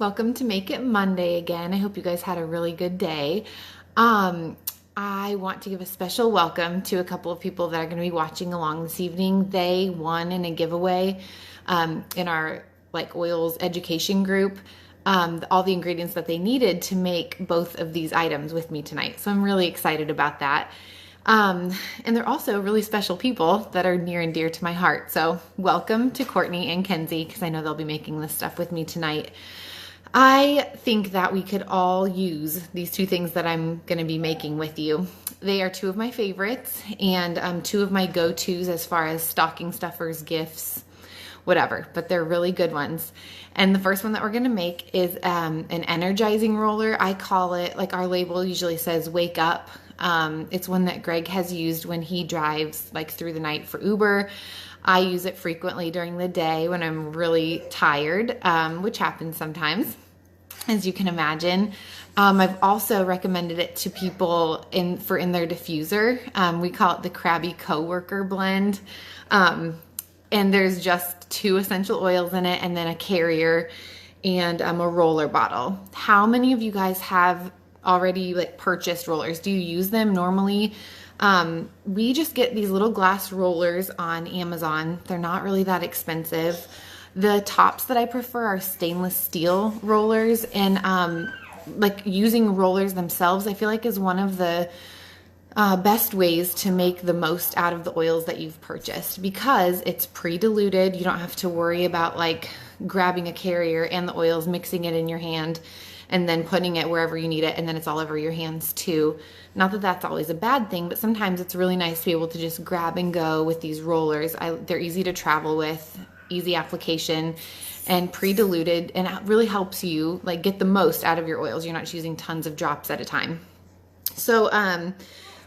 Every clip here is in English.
Welcome to Make It Monday again. I hope you guys had a really good day. I want to give a special welcome to a couple of people that are going to be watching along this evening. They won in a giveaway in our oils education group all the ingredients that they needed to make both of these items with me tonight. So I'm really excited about that. And they're also really special people that are near and dear to my heart. So welcome to Courtney and Kenzie, because I know they'll be making this stuff with me tonight. I think that we could all use these two things that I'm going to be making with you. They are two of my favorites and two of my go-tos as far as stocking stuffers, gifts, whatever, but they're really good ones. And the first one that we're going to make is an energizing roller. I call it, like our label usually says, wake up. It's one that Greg has used when he drives through the night for Uber. I use it frequently during the day when I'm really tired, which happens sometimes, as you can imagine. I've also recommended it to people in their diffuser. We call it the Krabby Coworker Blend. And there's just 2 essential oils in it and then a carrier and a roller bottle. How many of you guys have already purchased rollers? Do you use them normally? We just get these little glass rollers on Amazon. They're not really that expensive. The tops that I prefer are stainless steel rollers, and using rollers themselves, I feel like is one of the best ways to make the most out of the oils that you've purchased, because it's pre-diluted. You don't have to worry about grabbing a carrier and the oils, mixing it in your hand, and then putting it wherever you need it, and then it's all over your hands too. Not that that's always a bad thing, but sometimes it's really nice to be able to just grab and go with these rollers. They're easy to travel with, easy application, and pre-diluted, and it really helps you get the most out of your oils. You're not using tons of drops at a time. So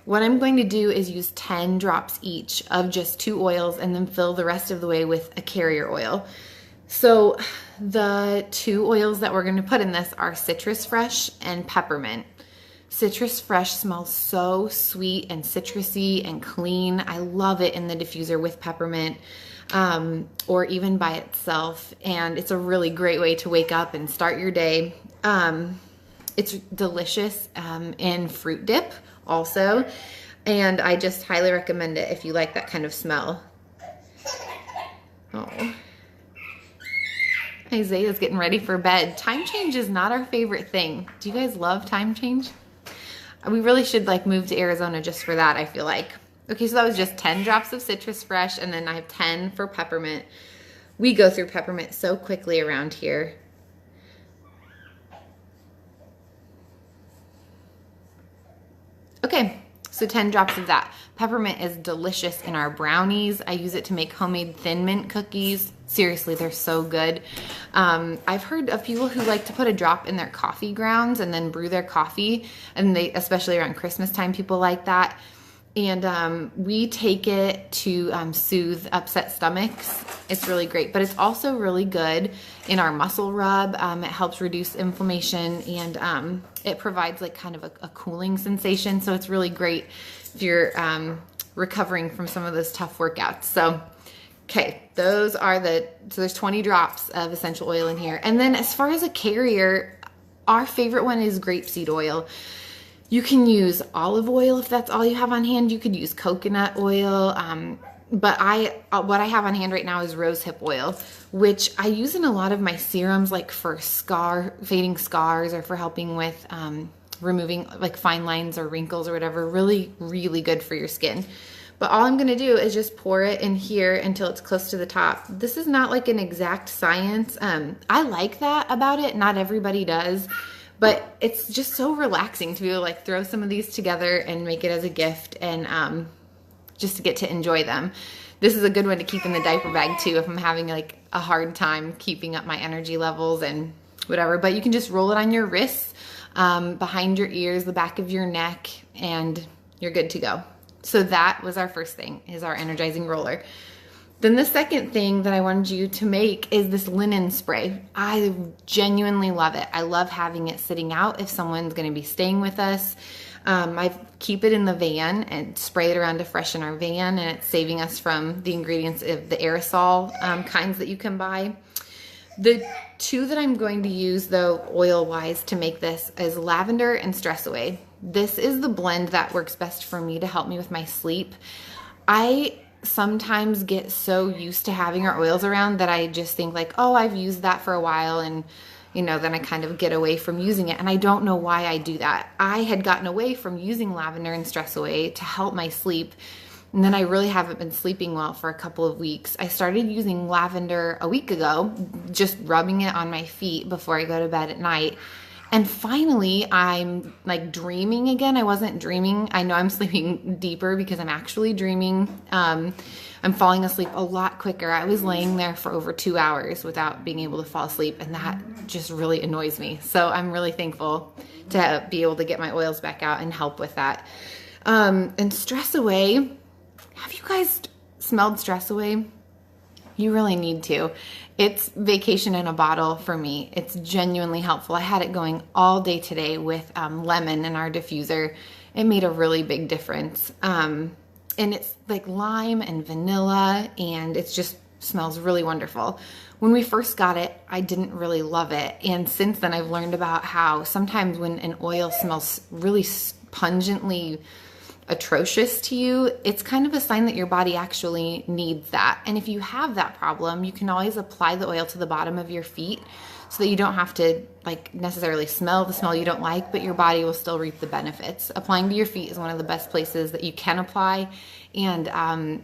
what I'm going to do is use 10 drops each of just 2 oils, and then fill the rest of the way with a carrier oil. So the 2 oils that we're going to put in this are Citrus Fresh and Peppermint. Citrus Fresh smells so sweet and citrusy and clean. I love it in the diffuser with peppermint, or even by itself. And it's a really great way to wake up and start your day. It's delicious in fruit dip also. And I just highly recommend it if you like that kind of smell. Oh. Isaiah's getting ready for bed. Time change is not our favorite thing. Do you guys love time change? We really should move to Arizona just for that, I feel like. Okay, so that was just 10 drops of Citrus Fresh, and then I have 10 for peppermint. We go through peppermint so quickly around here. Okay, so 10 drops of that. Peppermint is delicious in our brownies. I use it to make homemade Thin Mint cookies. Seriously, they're so good. I've heard of people who like to put a drop in their coffee grounds and then brew their coffee, and especially around Christmas time, people like that. And we take it to soothe upset stomachs. It's really great, but it's also really good in our muscle rub. It helps reduce inflammation, and it provides kind of a cooling sensation. So it's really great if you're recovering from some of those tough workouts. So, okay, so there's 20 drops of essential oil in here. And then as far as a carrier, our favorite one is grapeseed oil. You can use olive oil if that's all you have on hand. You could use coconut oil, but what I have on hand right now is rosehip oil, which I use in a lot of my serums, for fading scars, or for helping with removing fine lines or wrinkles or whatever. Really, really good for your skin. But all I'm going to do is just pour it in here until it's close to the top. This is not an exact science. I like that about it. Not everybody does. But it's just so relaxing to be able to throw some of these together and make it as a gift, and just to get to enjoy them. This is a good one to keep in the diaper bag too if I'm having a hard time keeping up my energy levels and whatever. But you can just roll it on your wrists, behind your ears, the back of your neck, and you're good to go. So that was our first thing, is our energizing roller. Then the second thing that I wanted you to make is this linen spray. I genuinely love it. I love having it sitting out if someone's going to be staying with us. I keep it in the van and spray it around to freshen our van, and it's saving us from the ingredients of the aerosol kinds that you can buy. The two that I'm going to use though, oil wise, to make this is lavender and Stress Away. This is the blend that works best for me to help me with my sleep. I sometimes get so used to having our oils around that I just think like, oh, I've used that for a while, and then I kind of get away from using it. And I don't know why I do that. I had gotten away from using lavender and Stress Away to help my sleep. And then I really haven't been sleeping well for a couple of weeks. I started using lavender a week ago, just rubbing it on my feet before I go to bed at night. And finally, I'm like dreaming again. I wasn't dreaming. I know I'm sleeping deeper because I'm actually dreaming. I'm falling asleep a lot quicker. I was laying there for over 2 hours without being able to fall asleep, and that just really annoys me. So I'm really thankful to be able to get my oils back out and help with that. And Stress Away. Have you guys smelled Stress Away? You really need to. It's vacation in a bottle for me. It's genuinely helpful. I had it going all day today with lemon in our diffuser. It made a really big difference. And it's like lime and vanilla, and it just smells really wonderful. When we first got it, I didn't really love it. And since then, I've learned about how sometimes when an oil smells really pungently atrocious to you, it's kind of a sign that your body actually needs that. And if you have that problem, you can always apply the oil to the bottom of your feet so that you don't have to like necessarily smell the smell you don't like, but your body will still reap the benefits. Applying to your feet is one of the best places that you can apply. And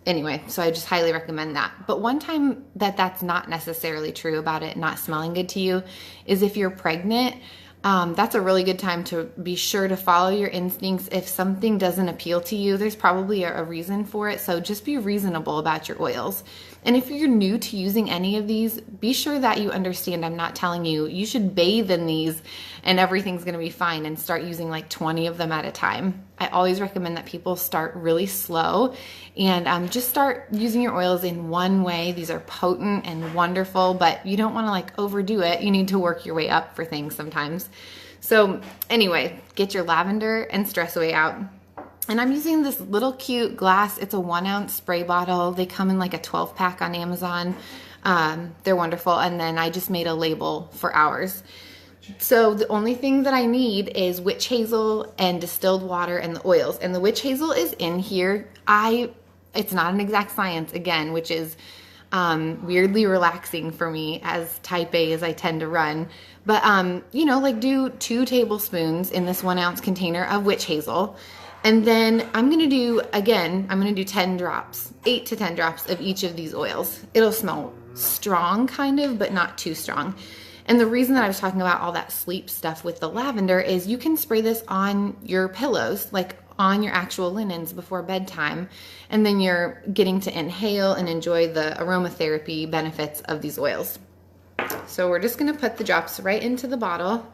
anyway, so I just highly recommend that. But one time that's not necessarily true about it not smelling good to you is if you're pregnant. That's a really good time to be sure to follow your instincts. If something doesn't appeal to you, there's probably a reason for it. So just be reasonable about your oils. And if you're new to using any of these, be sure that you understand I'm not telling you you should bathe in these and everything's going to be fine and start using like 20 of them at a time. I always recommend that people start really slow and just start using your oils in one way. These are potent and wonderful, but you don't want to like overdo it. You need to work your way up for things sometimes. So anyway, get your lavender and Stress Away out. And I'm using this little cute glass. It's a 1 ounce spray bottle. They come in like a 12 pack on Amazon. They're wonderful. And then I just made a label for ours. So the only thing that I need is witch hazel and distilled water and the oils. And the witch hazel is in here. It's not an exact science again, which is weirdly relaxing for me as type A as I tend to run. But, like do 2 tablespoons in this 1 ounce container of witch hazel. And then I'm going to do 10 drops, 8 to 10 drops of each of these oils. It'll smell strong kind of, but not too strong. And the reason that I was talking about all that sleep stuff with the lavender is you can spray this on your pillows, like on your actual linens before bedtime. And then you're getting to inhale and enjoy the aromatherapy benefits of these oils. So we're just going to put the drops right into the bottle.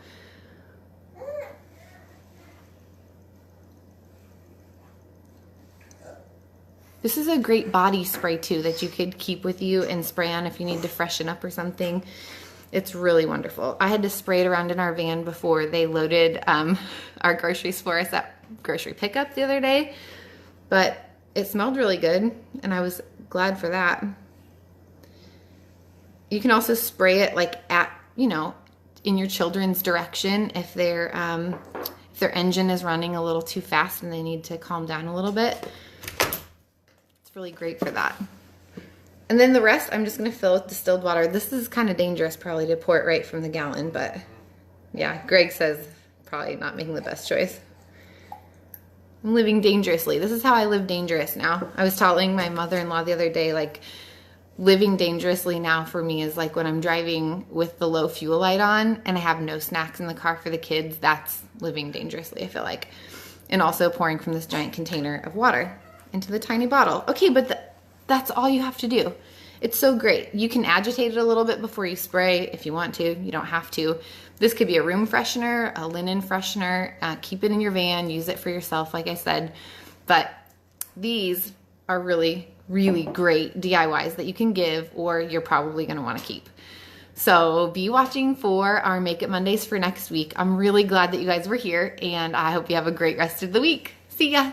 This is a great body spray too that you could keep with you and spray on if you need to freshen up or something. It's really wonderful. I had to spray it around in our van before they loaded our groceries for us at grocery pickup the other day, but it smelled really good and I was glad for that. You can also spray it like in your children's direction if their engine is running a little too fast and they need to calm down a little bit. It's really great for that. And then the rest I'm just going to fill with distilled water. This is kind of dangerous probably to pour it right from the gallon, but yeah, Greg says probably not making the best choice. I'm living dangerously. This is how I live dangerous now. I was telling my mother-in-law the other day, like, living dangerously now for me is like when I'm driving with the low fuel light on and I have no snacks in the car for the kids. That's living dangerously, I feel like. And also pouring from this giant container of water into the tiny bottle. Okay, but that's all you have to do. It's so great. You can agitate it a little bit before you spray if you want to. You don't have to. This could be a room freshener, a linen freshener. Keep it in your van. Use it for yourself, like I said. But these are really, really great DIYs that you can give or you're probably going to want to keep. So be watching for our Make It Mondays for next week. I'm really glad that you guys were here, and I hope you have a great rest of the week. See ya.